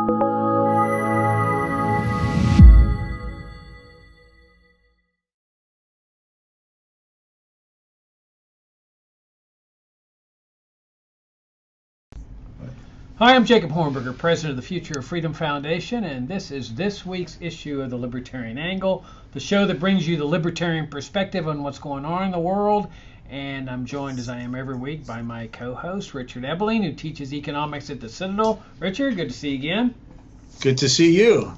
Hi, I'm Jacob Hornberger, president of the Future of Freedom Foundation, and this is this week's issue of the Libertarian Angle, the show that brings you the libertarian perspective on what's going on in the world. And I'm joined, as I am every week, by my co-host, Richard Ebelign, who teaches economics at the Citadel. Richard, good to see you again. Good to see you.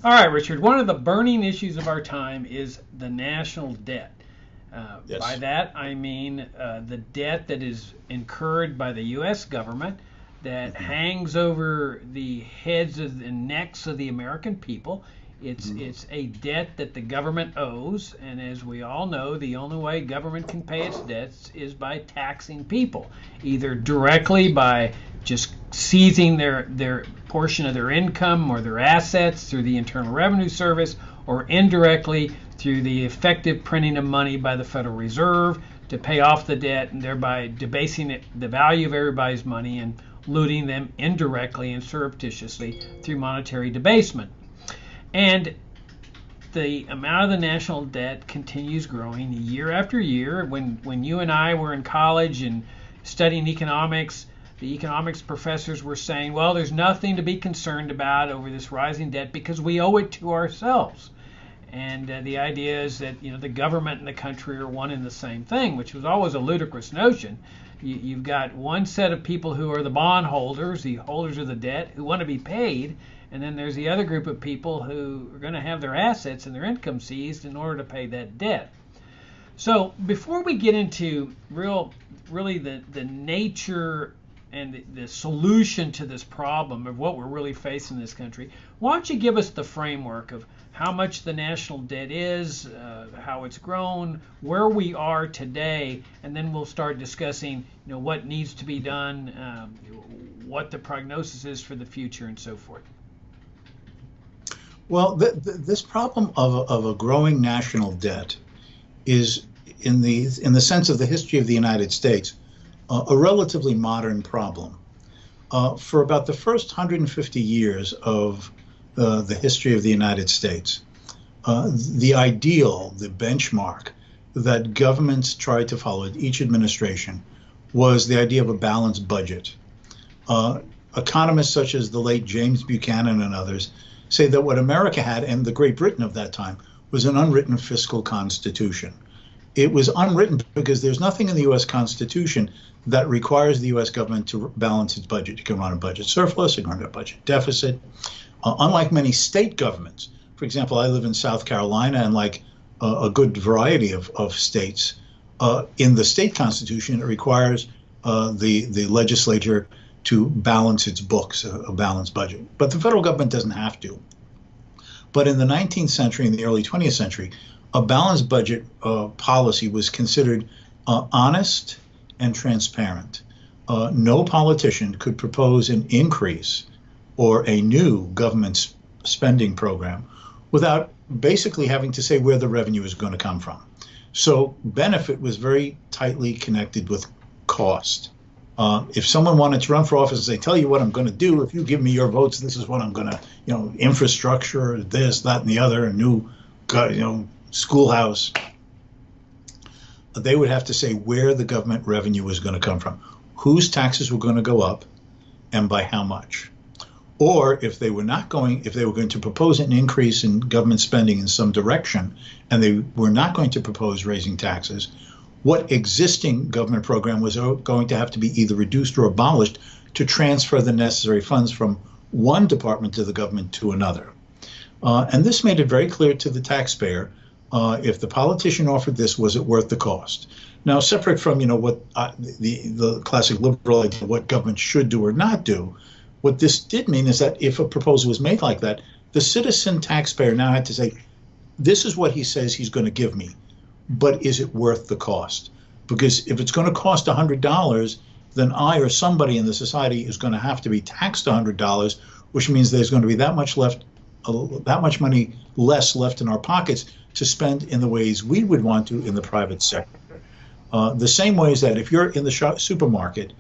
All right, Richard, one of the burning issues of our time is the national debt. Yes. By that, I mean the debt that is incurred by the U.S. government that hangs over the heads and necks of the American people. It's a debt that the government owes, and as we all know, the only way government can pay its debts is by taxing people, either directly by just seizing their portion of their income or their assets through the Internal Revenue Service, or indirectly through the effective printing of money by the Federal Reserve to pay off the debt, and thereby debasing the value of everybody's money and looting them indirectly and surreptitiously through monetary debasement. And the amount of the national debt continues growing year after year. When you and I were in college and studying economics, the economics professors were saying, well, there's nothing to be concerned about over this rising debt because we owe it to ourselves. And the idea is that the government and the country are one and the same thing, which was always a ludicrous notion. You've got one set of people who are the bondholders, the holders of the debt, who want to be paid, and then there's the other group of people who are going to have their assets and their income seized in order to pay that debt. So before we get into really the nature and the solution to this problem of what we're really facing in this country, why don't you give us the framework of how much the national debt is, how it's grown, where we are today, and then we'll start discussing what needs to be done, what the prognosis is for the future, and so forth. Well, this problem of a growing national debt is, in the sense of the history of the United States, a relatively modern problem. For about the first 150 years of the history of the United States, the ideal, the benchmark that governments tried to follow, each administration, was the idea of a balanced budget. Economists such as the late James Buchanan and others say that what America had, and the Great Britain of that time, was an unwritten fiscal constitution. It was unwritten because there's nothing in the U.S. Constitution that requires the U.S. government to balance its budget. You can run a budget surplus, you can run a budget deficit. Unlike many state governments, for example, I live in South Carolina, and like a good variety of states, in the state constitution, it requires the legislature to balance its books, a balanced budget. But the federal government doesn't have to. But in the 19th century and the early 20th century, a balanced budget policy was considered honest and transparent. No politician could propose an increase or a new government spending program without basically having to say where the revenue is going to come from. So benefit was very tightly connected with cost. If someone wanted to run for office, they tell you what I'm going to do. If you give me your votes, this is what I'm going to, infrastructure, this, that, and the other, a new, schoolhouse. They would have to say where the government revenue was going to come from, whose taxes were going to go up, and by how much. Or if they were going to propose an increase in government spending in some direction, and they were not going to propose raising taxes, what existing government program was going to have to be either reduced or abolished to transfer the necessary funds from one department of the government to another. And this made it very clear to the taxpayer, if the politician offered this, was it worth the cost? Now, separate from what the classic liberal idea, what government should do or not do, what this did mean is that if a proposal was made like that, the citizen taxpayer now had to say, this is what he says he's going to give me, but is it worth the cost? Because if it's going to cost $100, then I or somebody in the society is going to have to be taxed $100, which means there's going to be that much money less left in our pockets to spend in the ways we would want to in the private sector. The same way is that if you're in the supermarket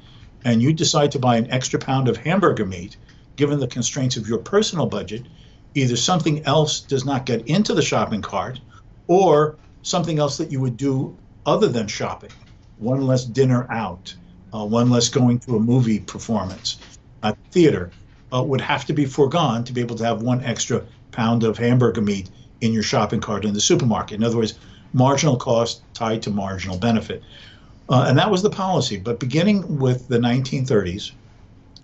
and you decide to buy an extra pound of hamburger meat, given the constraints of your personal budget, either something else does not get into the shopping cart, or something else that you would do other than shopping. One less dinner out, one less going to a movie performance at the theater would have to be foregone to be able to have one extra pound of hamburger meat in your shopping cart in the supermarket. In other words, marginal cost tied to marginal benefit. And that was the policy. But beginning with the 1930s,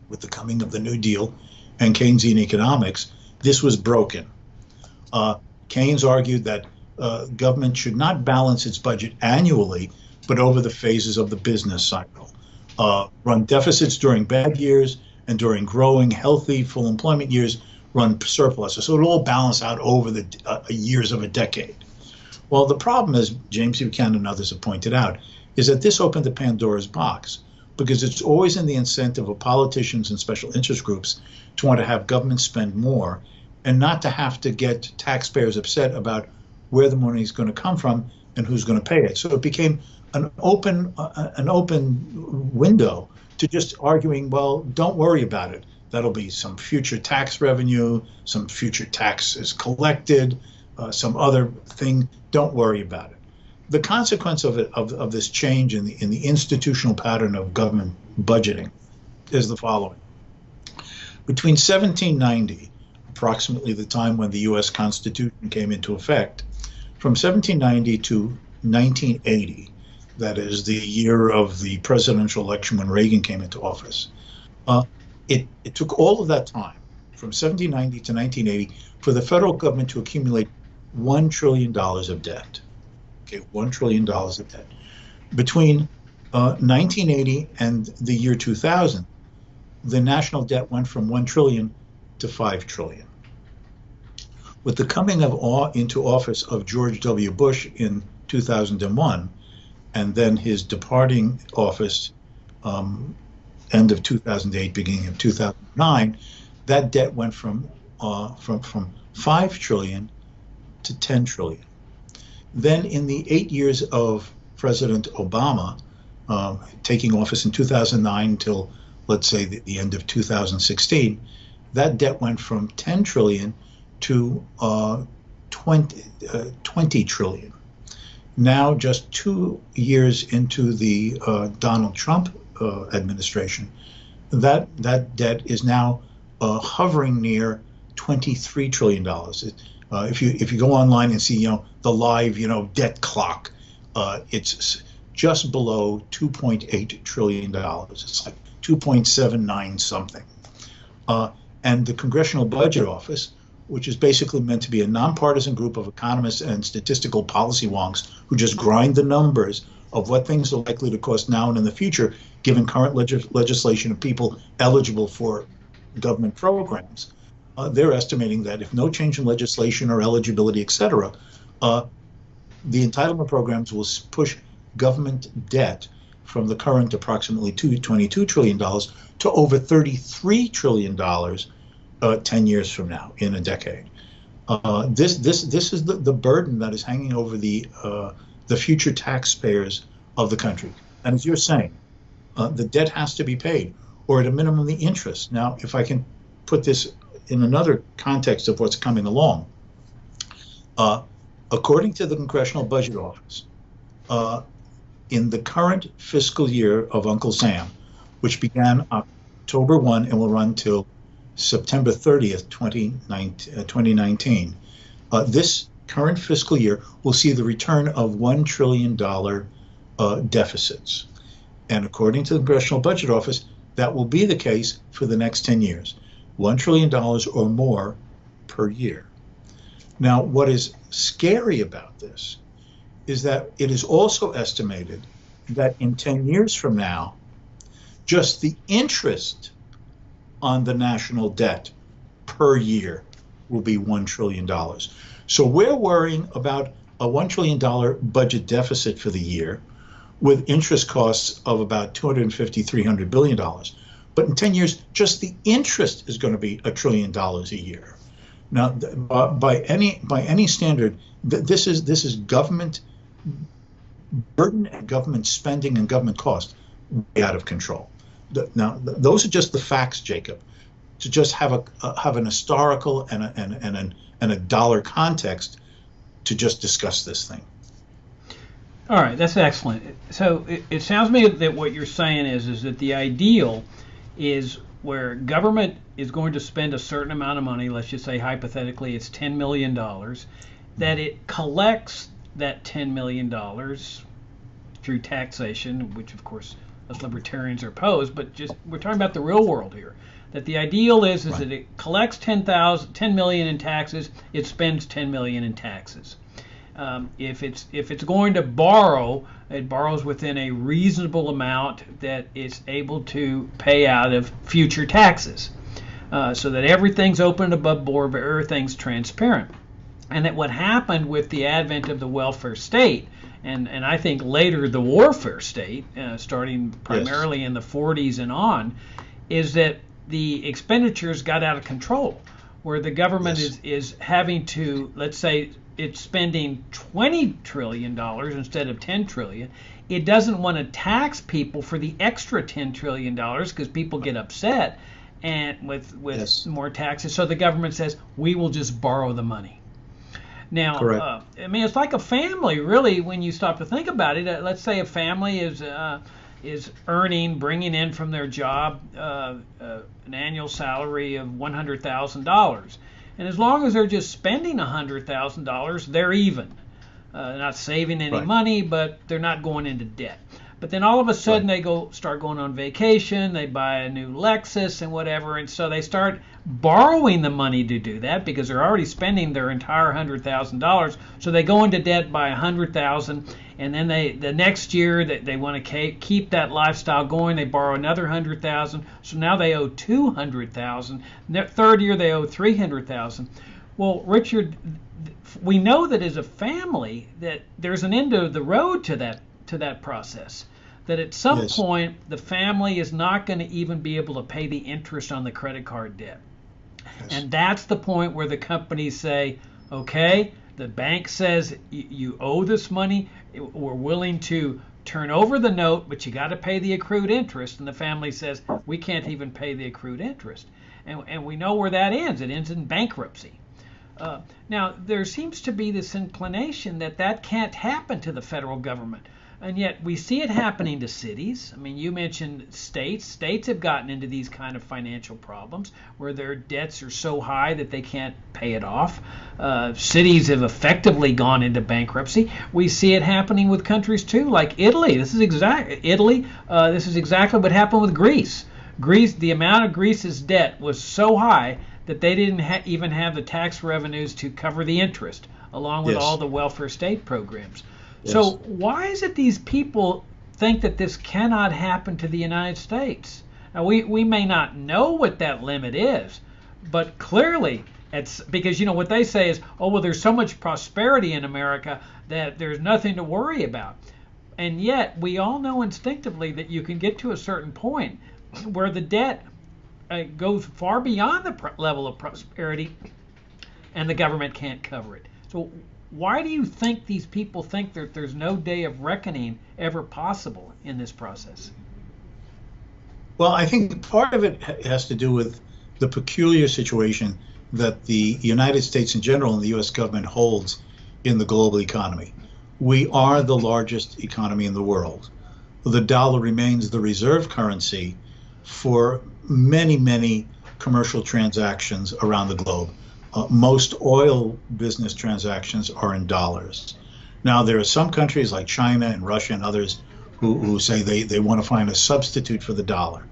with the coming of the New Deal and Keynesian economics, this was broken. Keynes argued that government should not balance its budget annually, but over the phases of the business cycle. Run deficits during bad years, and during growing, healthy, full employment years, run surpluses. So it'll all balance out over the years of a decade. Well, the problem, as James Buchanan and others have pointed out, is that this opened the Pandora's box, because it's always in the incentive of politicians and special interest groups to want to have government spend more and not to have to get taxpayers upset about where the money is going to come from and who's going to pay it. So it became an open window to just arguing, well, don't worry about it. That'll be some future tax revenue, some future tax is collected, some other thing. Don't worry about it. The consequence of this change in the institutional pattern of government budgeting is the following. Between 1790, approximately the time when the U.S. Constitution came into effect, from 1790 to 1980, that is the year of the presidential election when Reagan came into office, it took all of that time, from 1790 to 1980, for the federal government to accumulate $1 trillion of debt. Okay, $1 trillion of debt. Between 1980 and the year 2000, the national debt went from 1 trillion to 5 trillion. With the coming into office of George W. Bush in 2001, and then his departing office end of 2008, beginning of 2009, that debt went from 5 trillion to 10 trillion. Then in the 8 years of President Obama, taking office in 2009 till, let's say, the end of 2016, that debt went from 10 trillion to 20 trillion. Now, just 2 years into the Donald Trump administration, that debt is now hovering near $23 trillion. If you go online and see the live debt clock, it's just below $2.8 trillion. It's like 2.79 something. And the Congressional Budget Office, which is basically meant to be a nonpartisan group of economists and statistical policy wonks who just grind the numbers of what things are likely to cost now and in the future, given current legislation of people eligible for government programs. They're estimating that if no change in legislation or eligibility, et cetera, the entitlement programs will push government debt from the current approximately $22 trillion to over $33 trillion 10 years from now, in a decade. This is the burden that is hanging over the future taxpayers of the country. And as you're saying, the debt has to be paid, or at a minimum the interest. Now, if I can put this in another context of what's coming along, according to the Congressional Budget Office, in the current fiscal year of Uncle Sam, which began October 1 and will run till September 30th, 2019, this current fiscal year will see the return of $1 trillion deficits. And according to the Congressional Budget Office, that will be the case for the next 10 years, $1 trillion or more per year. Now, what is scary about this is that it is also estimated that in 10 years from now, just the interest on the national debt per year will be $1 trillion. So we're worrying about a $1 trillion budget deficit for the year with interest costs of about $250–300 billion. But in 10 years, just the interest is going to be $1 trillion a year. Now, by any standard, this is government burden and government spending and government cost way out of control. Now, those are just the facts, Jacob. to just have an historical and a dollar context to just discuss this thing. All right, that's excellent. So it sounds to me that what you're saying is that the ideal is where government is going to spend a certain amount of money, let's just say hypothetically it's $10 million, that it collects that $10 million through taxation, which of course us libertarians are opposed, but just we're talking about the real world here. That the ideal is Right. that it collects $10 million in taxes, it spends $10 million in taxes. If it's going to borrow, it borrows within a reasonable amount that it's able to pay out of future taxes, so that everything's open and above board, but everything's transparent. And that what happened with the advent of the welfare state, and I think later the warfare state, starting primarily in the 40s and on, is that the expenditures got out of control, where the government is having to, let's say, it's spending $20 trillion instead of $10 trillion. It doesn't want to tax people for the extra $10 trillion because people get upset and with more taxes. So the government says, we will just borrow the money. Now, I mean, it's like a family, really, when you stop to think about it. Let's say a family is bringing in from their job an annual salary of $100,000. And as long as they're just spending $100,000, they're even. Not saving any money, but they're not going into debt. But then all of a sudden they start going on vacation, they buy a new Lexus and whatever, and so they start borrowing the money to do that because they're already spending their entire $100,000. So they go into debt by $100,000, and then the next year they want to keep that lifestyle going. They borrow another $100,000, so now they owe $200,000. Third year they owe $300,000. Well, Richard, we know that as a family that there's an end of the road to that process. That at some point the family is not going to even be able to pay the interest on the credit card debt. And that's the point where the companies say, okay, the bank says you owe this money, we're willing to turn over the note, but you got to pay the accrued interest. And the family says, we can't even pay the accrued interest. And we know where that ends. It ends in bankruptcy. Now, there seems to be this inclination that can't happen to the federal government. And yet we see it happening to cities. I mean, you mentioned states. States have gotten into these kind of financial problems where their debts are so high that they can't pay it off. Cities have effectively gone into bankruptcy. We see it happening with countries too, like Italy. This is exactly what happened with Greece. The amount of Greece's debt was so high that they didn't even have the tax revenues to cover the interest, along with all the welfare state programs. So why is it these people think that this cannot happen to the United States? Now, we may not know what that limit is, but clearly it's because, what they say is, oh, well, there's so much prosperity in America that there's nothing to worry about. And yet we all know instinctively that you can get to a certain point where the debt goes far beyond the level of prosperity and the government can't cover it. So why do you think these people think that there's no day of reckoning ever possible in this process? Well, I think part of it has to do with the peculiar situation that the United States in general and the U.S. government holds in the global economy. We are the largest economy in the world. The dollar remains the reserve currency for many, many commercial transactions around the globe. Most oil business transactions are in dollars. Now, there are some countries like China and Russia and others who say they want to find a substitute for the dollar.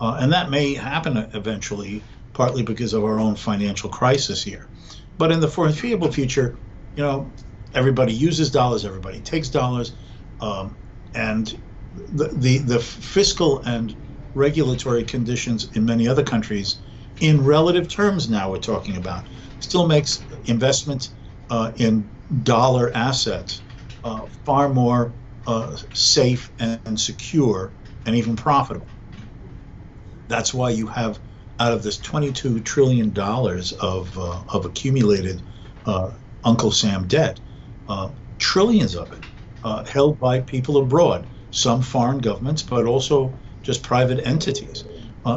And that may happen eventually, partly because of our own financial crisis here. But in the foreseeable future, everybody uses dollars, everybody takes dollars, and the fiscal and regulatory conditions in many other countries, in relative terms now we're talking about, still makes investment in dollar assets far more safe and secure and even profitable. That's why you have, out of this $22 trillion of accumulated Uncle Sam debt, trillions of it held by people abroad, some foreign governments, but also just private entities.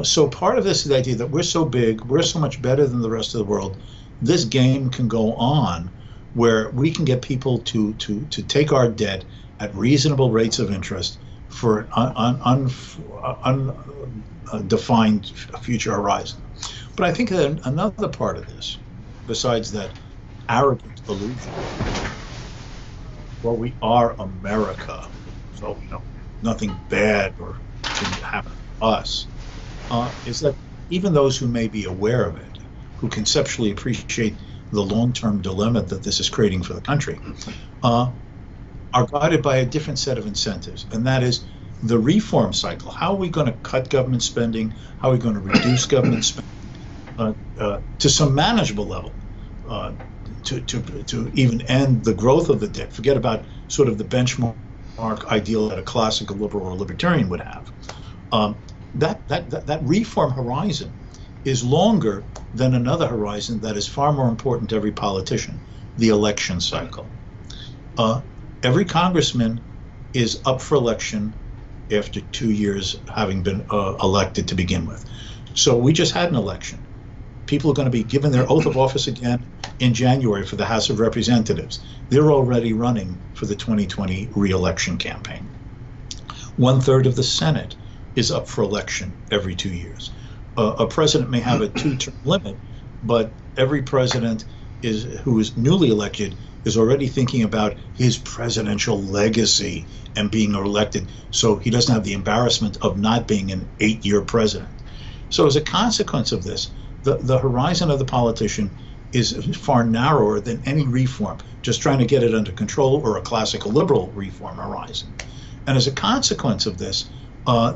So part of this is the idea that we're so big, we're so much better than the rest of the world. This game can go on where we can get people to take our debt at reasonable rates of interest for an undefined future horizon. But I think that another part of this, besides that arrogant illusion, well, we are America, so nothing bad or can happen to us, is that even those who may be aware of it, who conceptually appreciate the long-term dilemma that this is creating for the country, are guided by a different set of incentives, and that is the reform cycle. How are we going to cut government spending? How are we going to reduce government spending to some manageable level, to even end the growth of the debt? Forget about sort of the benchmark ideal that a classical liberal or libertarian would have. That reform horizon is longer than another horizon that is far more important to every politician, the election cycle. Every congressman is up for election after 2 years having been elected to begin with. So we just had an election. People are going to be given their oath of office again in January for the House of Representatives. They're already running for the 2020 re-election campaign. 1/3 of the Senate is up for election every 2 years. A president may have a 2-term limit, but every president who is newly elected is already thinking about his presidential legacy and being elected, so he doesn't have the embarrassment of not being an 8-year president. So as a consequence of this, the horizon of the politician is far narrower than any reform, just trying to get it under control, or a classical liberal reform horizon. And as a consequence of this,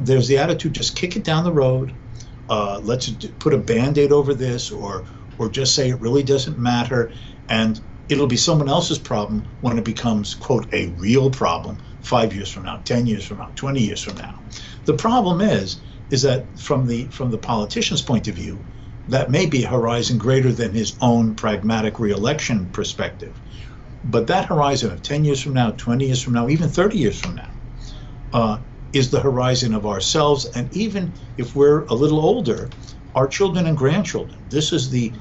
there's the attitude, just kick it down the road, let's put a Band-Aid over this, or just say it really doesn't matter, and it'll be someone else's problem when it becomes, quote, a real problem 5 years from now, 10 years from now, 20 years from now. The problem is that from the politician's point of view, that may be a horizon greater than his own pragmatic re-election perspective. But that horizon of 10 years from now, 20 years from now, even 30 years from now, is the horizon of ourselves, and even if we're a little older, our children and grandchildren. This is the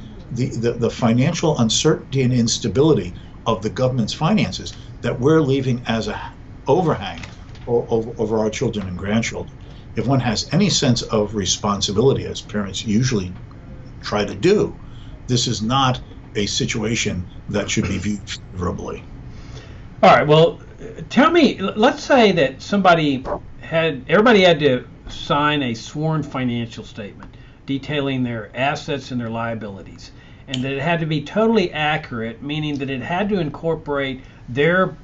financial uncertainty and instability of the government's finances that we're leaving as a overhang over our children and grandchildren. If one has any sense of responsibility, as parents usually try to do, this is not a situation that should be viewed favorably. All right, well, tell me, let's say that everybody had to sign a sworn financial statement detailing their assets and their liabilities, and that it had to be totally accurate, meaning that it had to incorporate their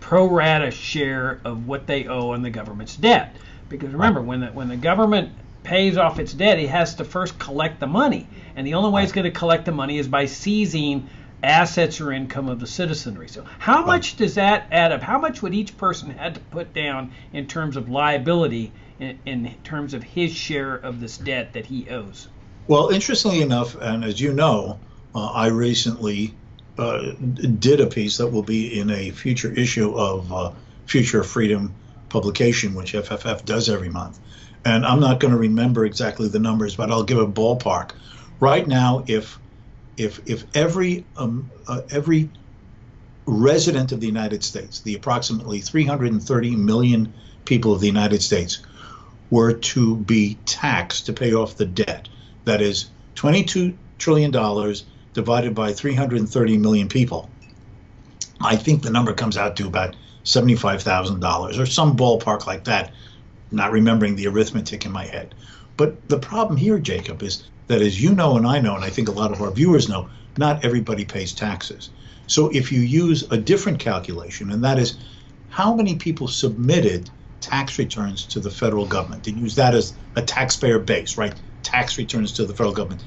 pro rata share of what they owe on the government's debt. Because remember, when the government pays off its debt, it has to first collect the money, and the only way it's going to collect the money is by seizing assets or income of the citizenry. So how much does that add up? How much would each person have to put down in terms of liability, in terms of his share of this debt that he owes? Well, interestingly enough, and as you know, I recently did a piece that will be in a future issue of Future Freedom publication, which FFF does every month. And I'm not going to remember exactly the numbers, but I'll give a ballpark. Right now, if every resident of the United States, the approximately 330 million people of the United States, were to be taxed to pay off the debt, that is $22 trillion divided by 330 million people, I think the number comes out to about $75,000 or some ballpark like that, not remembering the arithmetic in my head. But the problem here, Jacob, is that, as you know and I know, and I think a lot of our viewers know, not everybody pays taxes. So if you use a different calculation, and that is how many people submitted tax returns to the federal government, and use that as a taxpayer base, right? Tax returns to the federal government.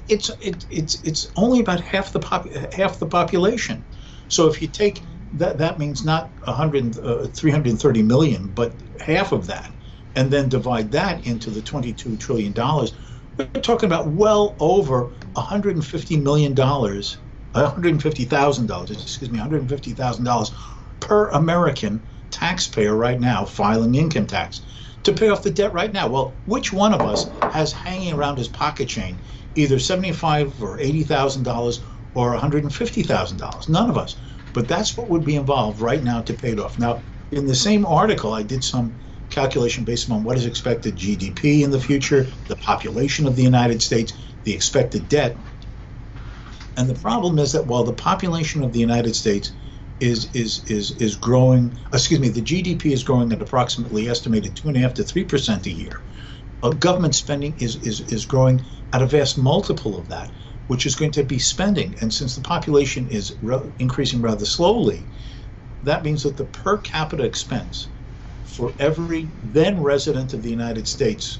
It's only about half the population. So if you take that means not 330 million, but half of that, and then divide that into the $22 trillion, we're talking about well over $150,000 per American taxpayer right now filing income tax. to pay off the debt right now. Well, which one of us has hanging around his pocket chain either $75,000 or $80,000 or $150,000? None of us. But that's what would be involved right now to pay it off. Now, in the same article, I did some calculation based on what is expected GDP in the future, the population of the United States, the expected debt. And the problem is that while the population of the United States is growing, the GDP is growing at approximately estimated 2.5% to 3% a year. Government spending is growing at a vast multiple of that, which is going to be spending. And since the population is increasing rather slowly, that means that the per capita expense for every then resident of the United States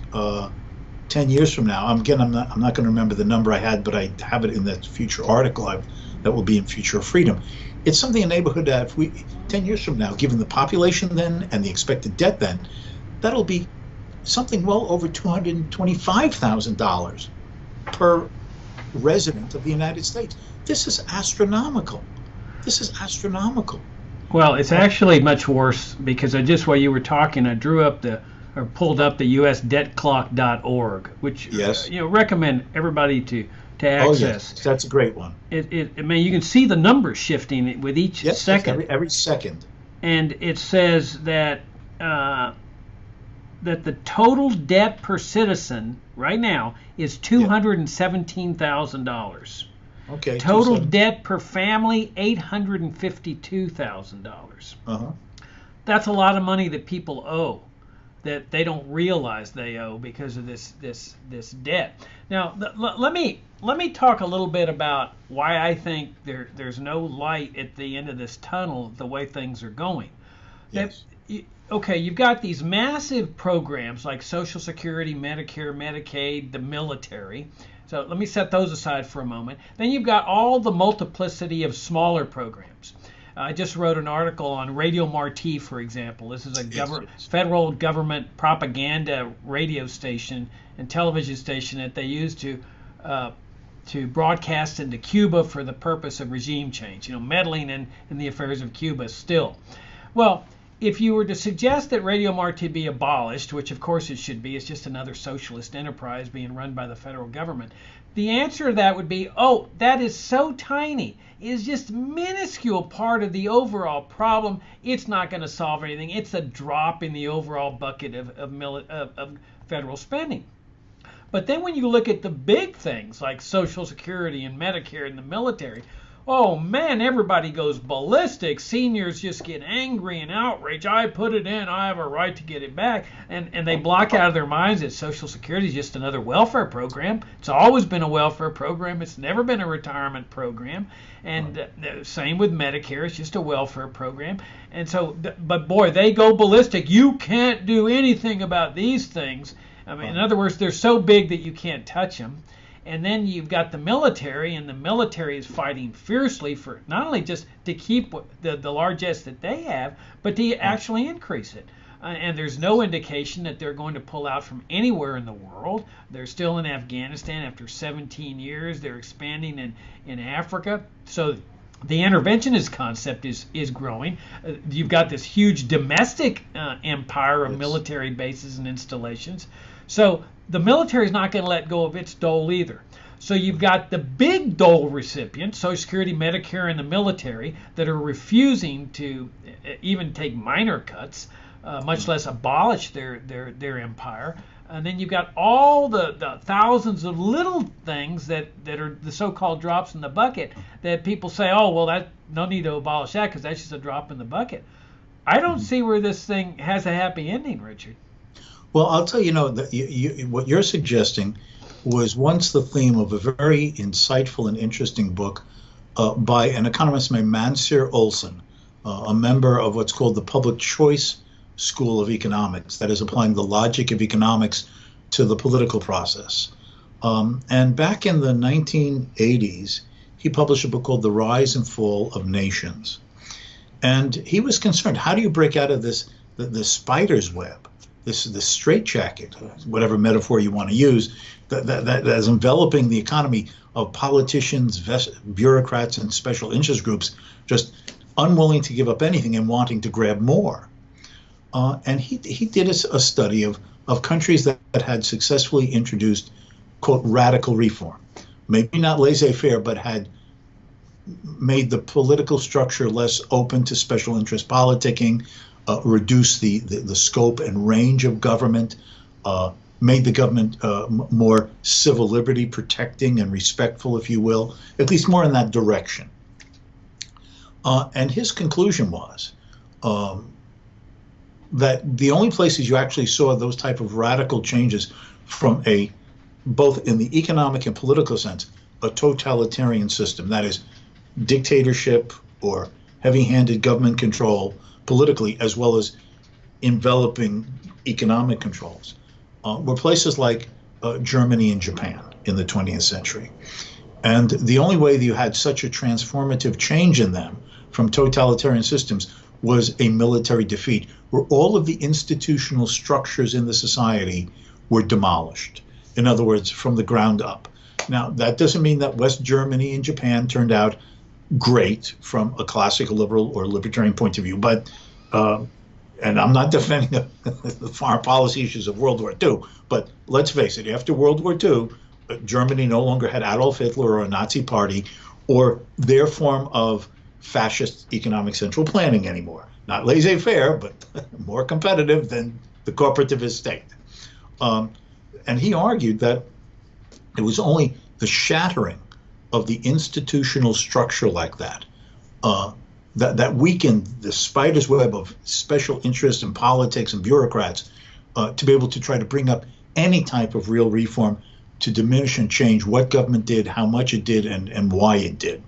10 years from now, I'm not going to remember the number I had, but I have it in that future article that will be in Future of Freedom. It's something in the neighborhood that if we 10 years from now, given the population then and the expected debt then, that'll be something well over $225,000 per resident of the United States. This is astronomical. This is astronomical. Well, it's actually much worse because while you were talking, I pulled up the USDebtClock.org, which recommend everybody to access. Oh, yes. That's a great one. I mean, you can see the numbers shifting with each second. Every second. And it says that the total debt per citizen right now is $217,000. Okay. Total debt per family, $852,000. That's a lot of money that people owe, that they don't realize they owe because of this debt. Now, let me talk a little bit about why I think there's no light at the end of this tunnel the way things are going. Yes. Okay, you've got these massive programs like Social Security, Medicare, Medicaid, the military. So let me set those aside for a moment. Then you've got all the multiplicity of smaller programs. I just wrote an article on Radio Marti, for example. This is a federal government propaganda radio station and television station that they use to broadcast into Cuba for the purpose of regime change, meddling in the affairs of Cuba still. Well, if you were to suggest that Radio Marti be abolished, which of course it should be, it's just another socialist enterprise being run by the federal government, the answer to that would be, oh, that is so tiny. It is just a minuscule part of the overall problem. It's not going to solve anything. It's a drop in the overall bucket of federal spending. But then when you look at the big things like Social Security and Medicare and the military, oh man, everybody goes ballistic. Seniors just get angry and outraged. I put it in. I have a right to get it back. And they block out of their minds that Social Security is just another welfare program. It's always been a welfare program. It's never been a retirement program. And same with Medicare. It's just a welfare program. And so, but boy, they go ballistic. You can't do anything about these things. I mean, in other words, they're so big that you can't touch them. And then you've got the military, and the military is fighting fiercely for not only just to keep the largesse that they have, but to actually increase it. And there's no indication that they're going to pull out from anywhere in the world. They're still in Afghanistan after 17 years. They're expanding in Africa. So the interventionist concept is growing. You've got this huge domestic empire of military bases and installations. So the military is not going to let go of its dole either. So you've got the big dole recipients, Social Security, Medicare, and the military, that are refusing to even take minor cuts, much less abolish their empire. And then you've got all the thousands of little things that are the so-called drops in the bucket that people say, oh, well, that no need to abolish that because that's just a drop in the bucket. I don't see where this thing has a happy ending, Richard. Well, I'll tell you, what you're suggesting was once the theme of a very insightful and interesting book by an economist named Mansur Olson, a member of what's called the Public Choice School of Economics, that is applying the logic of economics to the political process. And back in the 1980s, he published a book called The Rise and Fall of Nations. And he was concerned, how do you break out of this, the spider's web? This straitjacket, whatever metaphor you want to use, that is enveloping the economy of politicians, bureaucrats, and special interest groups, just unwilling to give up anything and wanting to grab more. And he did a study of countries that had successfully introduced, quote, radical reform. Maybe not laissez-faire, but had made the political structure less open to special interest politicking, reduced the scope and range of government, made the government more civil liberty protecting and respectful, if you will, at least more in that direction. And his conclusion was that the only places you actually saw those type of radical changes from both in the economic and political sense, a totalitarian system, that is dictatorship or heavy-handed government control politically, as well as enveloping economic controls, were places like Germany and Japan in the 20th century. And the only way that you had such a transformative change in them from totalitarian systems was a military defeat, where all of the institutional structures in the society were demolished. In other words, from the ground up. Now, that doesn't mean that West Germany and Japan turned out great from a classical liberal or libertarian point of view, but and I'm not defending the foreign policy issues of World War II, but let's face it, after World War II, Germany no longer had Adolf Hitler or a Nazi party or their form of fascist economic central planning anymore. Not laissez-faire, but more competitive than the corporativist state. And he argued that it was only the shattering of the institutional structure like that that weakened the spider's web of special interests in politics and bureaucrats to be able to try to bring up any type of real reform to diminish and change what government did, how much it did, and why it did.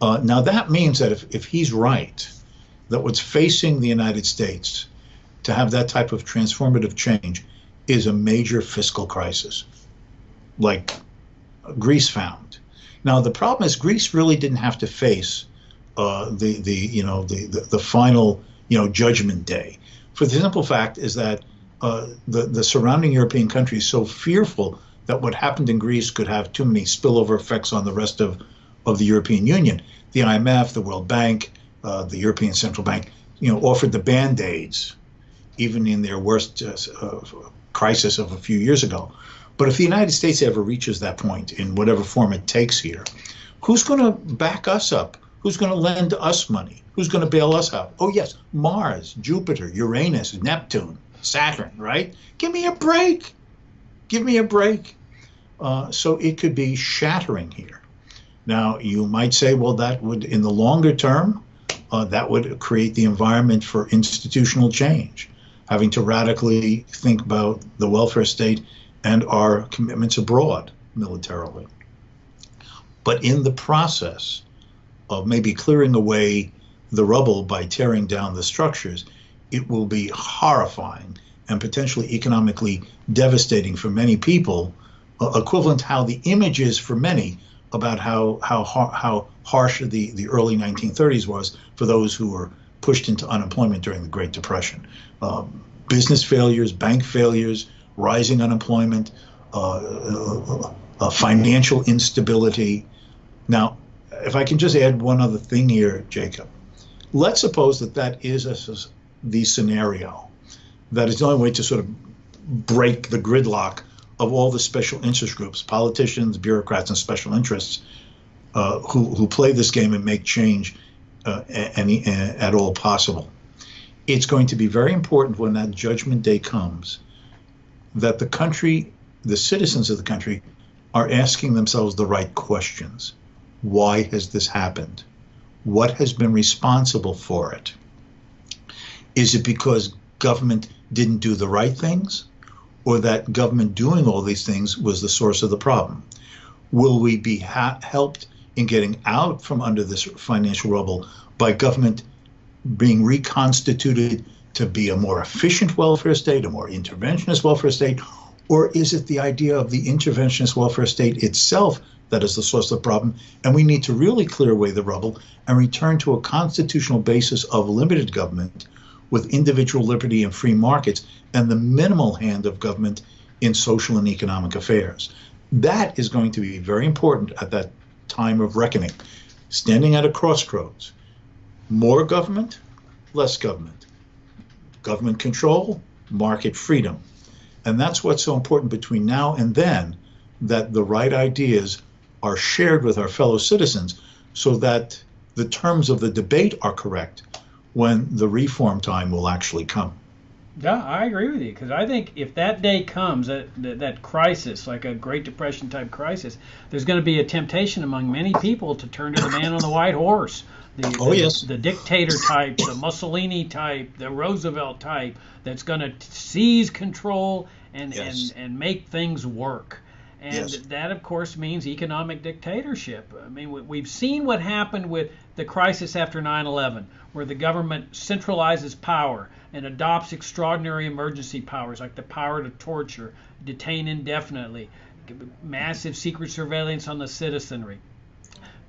Now that means that if he's right, that what's facing the United States to have that type of transformative change is a major fiscal crisis, like Greece found. Now the problem is Greece really didn't have to face the final judgment day. For the simple fact is that the surrounding European countries so fearful that what happened in Greece could have too many spillover effects on the rest of the European Union. The IMF, the World Bank, the European Central Bank, offered the Band-Aids, even in their worst crisis of a few years ago. But if the United States ever reaches that point in whatever form it takes here, who's going to back us up? Who's going to lend us money? Who's going to bail us out? Oh, yes, Mars, Jupiter, Uranus, Neptune, Saturn, right? Give me a break. Give me a break. So it could be shattering here. Now, you might say, well, that would, in the longer term, that would create the environment for institutional change, having to radically think about the welfare state and our commitments abroad militarily. But in the process of maybe clearing away the rubble by tearing down the structures, it will be horrifying and potentially economically devastating for many people, equivalent to how the image is for many about how harsh the early 1930s was for those who were pushed into unemployment during the Great Depression. Business failures, bank failures, rising unemployment, financial instability. Now, if I can just add one other thing here, Jacob, let's suppose that is the scenario. That is the only way to sort of break the gridlock of all the special interest groups, politicians, bureaucrats, and special interests who play this game and make change at all possible. It's going to be very important when that judgment day comes that the country, the citizens of the country, are asking themselves the right questions. Why has this happened? What has been responsible for it? Is it because government didn't do the right things, or that government doing all these things was the source of the problem? Will we be helped in getting out from under this financial rubble by government being reconstituted to be a more efficient welfare state, a more interventionist welfare state, or is it the idea of the interventionist welfare state itself that is the source of the problem, and we need to really clear away the rubble and return to a constitutional basis of limited government with individual liberty and free markets and the minimal hand of government in social and economic affairs? That is going to be very important at that time of reckoning, standing at a crossroads. More government, less government. government control, market freedom. And that's what's so important between now and then, that the right ideas are shared with our fellow citizens so that the terms of the debate are correct when the reform time will actually come. Yeah, I agree with you, because I think if that day comes, that crisis, like a Great Depression type crisis, there's going to be a temptation among many people to turn to the man on the white horse, the dictator type, the Mussolini type, the Roosevelt type, that's going to seize control and make things work. And that, of course, means economic dictatorship. I mean, we've seen what happened with the crisis after 9/11, where the government centralizes power and adopts extraordinary emergency powers, like the power to torture, detain indefinitely, massive secret surveillance on the citizenry.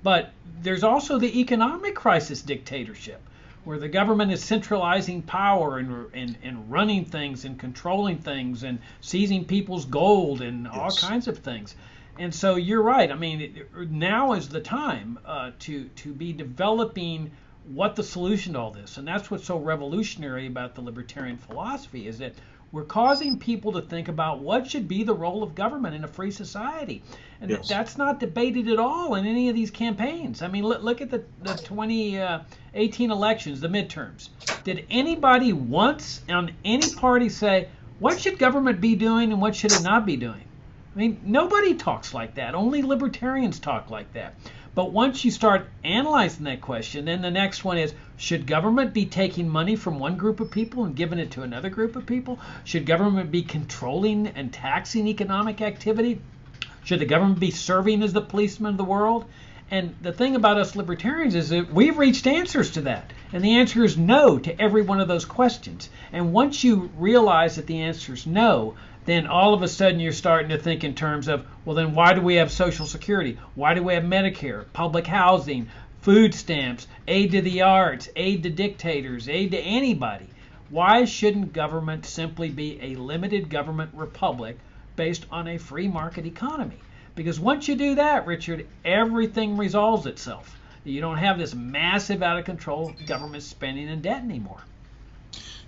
But there's also the economic crisis dictatorship, where the government is centralizing power and running things and controlling things and seizing people's gold and all kinds of things. And so you're right. I mean, now is the time to be developing what the solution to all this. And that's what's so revolutionary about the libertarian philosophy, is that we're causing people to think about what should be the role of government in a free society. And that's not debated at all in any of these campaigns. I mean, look at the 2018 elections, the midterms. Did anybody once on any party say, what should government be doing and what should it not be doing? I mean, nobody talks like that. Only libertarians talk like that. But once you start analyzing that question, then the next one is, should government be taking money from one group of people and giving it to another group of people? Should government be controlling and taxing economic activity? Should the government be serving as the policeman of the world? And the thing about us libertarians is that we've reached answers to that. And the answer is no to every one of those questions. And once you realize that the answer is no, then all of a sudden you're starting to think in terms of, well, then why do we have Social Security? Why do we have Medicare, public housing, food stamps, aid to the arts, aid to dictators, aid to anybody? Why shouldn't government simply be a limited government republic based on a free market economy? Because once you do that, Richard, everything resolves itself. You don't have this massive, out of control government spending and debt anymore.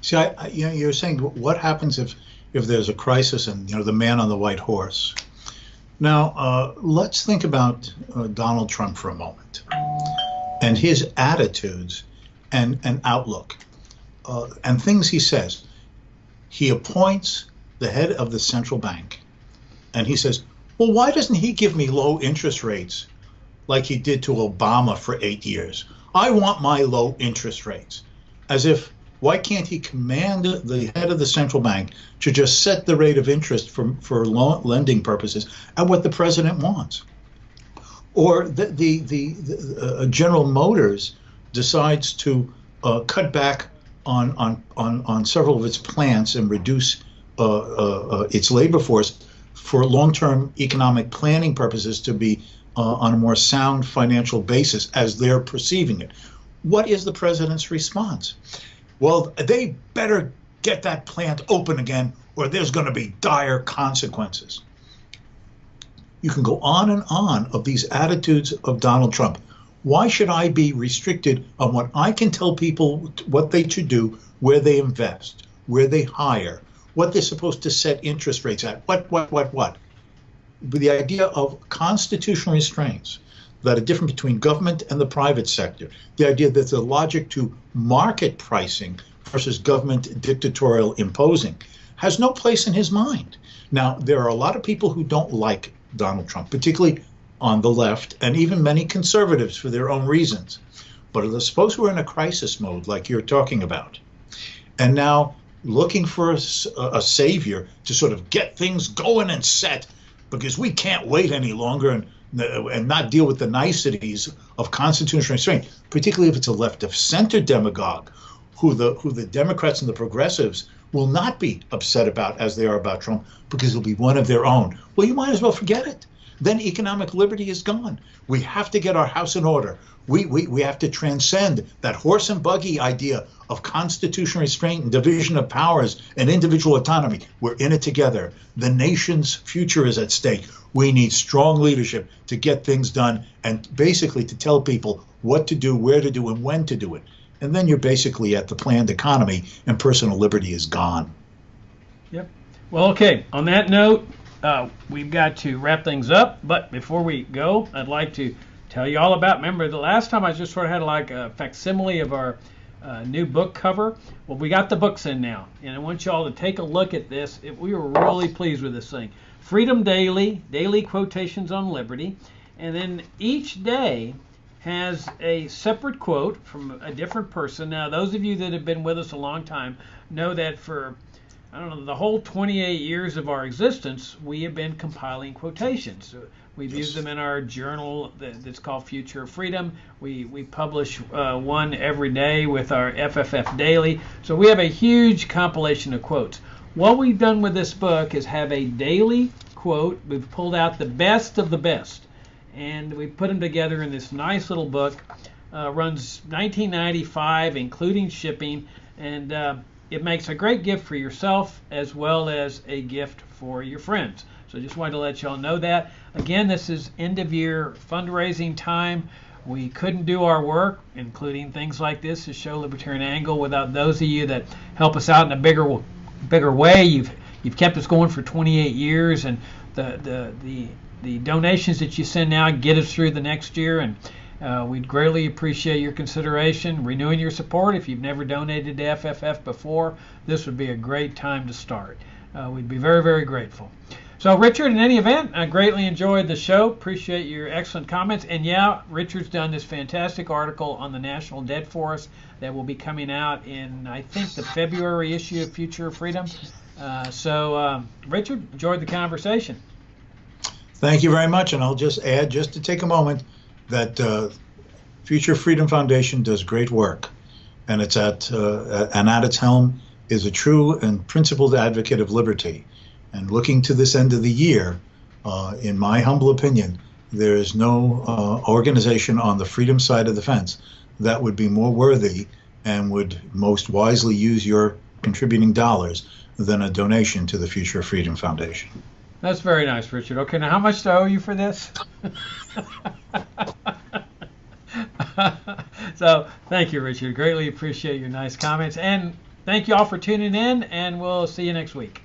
See, you're saying what happens if there's a crisis and the man on the white horse. Now, let's think about Donald Trump for a moment and his attitudes and outlook and things he says. He appoints the head of the central bank and he says, well, why doesn't he give me low interest rates like he did to Obama for 8 years? I want my low interest rates. As if, why can't he command the head of the central bank to just set the rate of interest for lending purposes at what the president wants? Or the General Motors decides to cut back on several of its plants and reduce its labor force for long-term economic planning purposes to be on a more sound financial basis as they're perceiving it. What is the president's response? Well, they better get that plant open again or there's going to be dire consequences. You can go on and on of these attitudes of Donald Trump. Why should I be restricted on what I can tell people what they should do, where they invest, where they hire, what they're supposed to set interest rates at, what? But the idea of constitutional restraints that are different between government and the private sector, the idea that the logic to market pricing versus government dictatorial imposing has no place in his mind. Now, there are a lot of people who don't like Donald Trump, particularly on the left, and even many conservatives for their own reasons. But suppose we're in a crisis mode like you're talking about, and now looking for a savior to sort of get things going and set, because we can't wait any longer and not deal with the niceties of constitutional restraint, particularly if it's a left of center demagogue who the Democrats and the progressives will not be upset about as they are about Trump, because it'll be one of their own. Well, you might as well forget it. Then economic liberty is gone. We have to get our house in order. We have to transcend that horse and buggy idea of constitutional restraint and division of powers and individual autonomy. We're in it together. The nation's future is at stake. We need strong leadership to get things done and basically to tell people what to do, where to do, and when to do it. and then you're basically at the planned economy, and personal liberty is gone. Yep. Well, okay. On that note, we've got to wrap things up. But before we go, I'd like to tell you all about. Remember, the last time I just sort of had like a facsimile of our new book cover. Well, we got the books in now, and I want you all to take a look at this. We were really pleased with this thing. Freedom Daily, daily quotations on liberty, and then each day has a separate quote from a different person. Now, those of you that have been with us a long time know that for, I don't know, the whole 28 years of our existence, we have been compiling quotations. We've used them in our journal that's called Future of Freedom. We publish one every day with our FFF Daily. So we have a huge compilation of quotes. What we've done with this book is have a daily quote. We've pulled out the best of the best, and we put them together in this nice little book. Runs $19.95, including shipping, and it makes a great gift for yourself as well as a gift for your friends. So just wanted to let y'all know that. Again, this is end of year fundraising time. We couldn't do our work, including things like this, to show Libertarian Angle, without those of you that help us out in a bigger way. You've kept us going for 28 years, and the donations that you send now get us through the next year, and we'd greatly appreciate your consideration, renewing your support. If you've never donated to FFF before, this would be a great time to start. We'd be very, very grateful. So, Richard, in any event, I greatly enjoyed the show. Appreciate your excellent comments. And yeah, Richard's done this fantastic article on the national debt for us that will be coming out in, I think, the February issue of Future of Freedom. Richard, enjoyed the conversation. Thank you very much. And I'll just add, just to take a moment, that Future Freedom Foundation does great work. And it's at its helm is a true and principled advocate of liberty. And looking to this end of the year, in my humble opinion, there is no organization on the freedom side of the fence that would be more worthy and would most wisely use your contributing dollars than a donation to the Future Freedom Foundation. That's very nice, Richard. Okay, now how much do I owe you for this? So, thank you, Richard. Greatly appreciate your nice comments. And thank you all for tuning in, and we'll see you next week.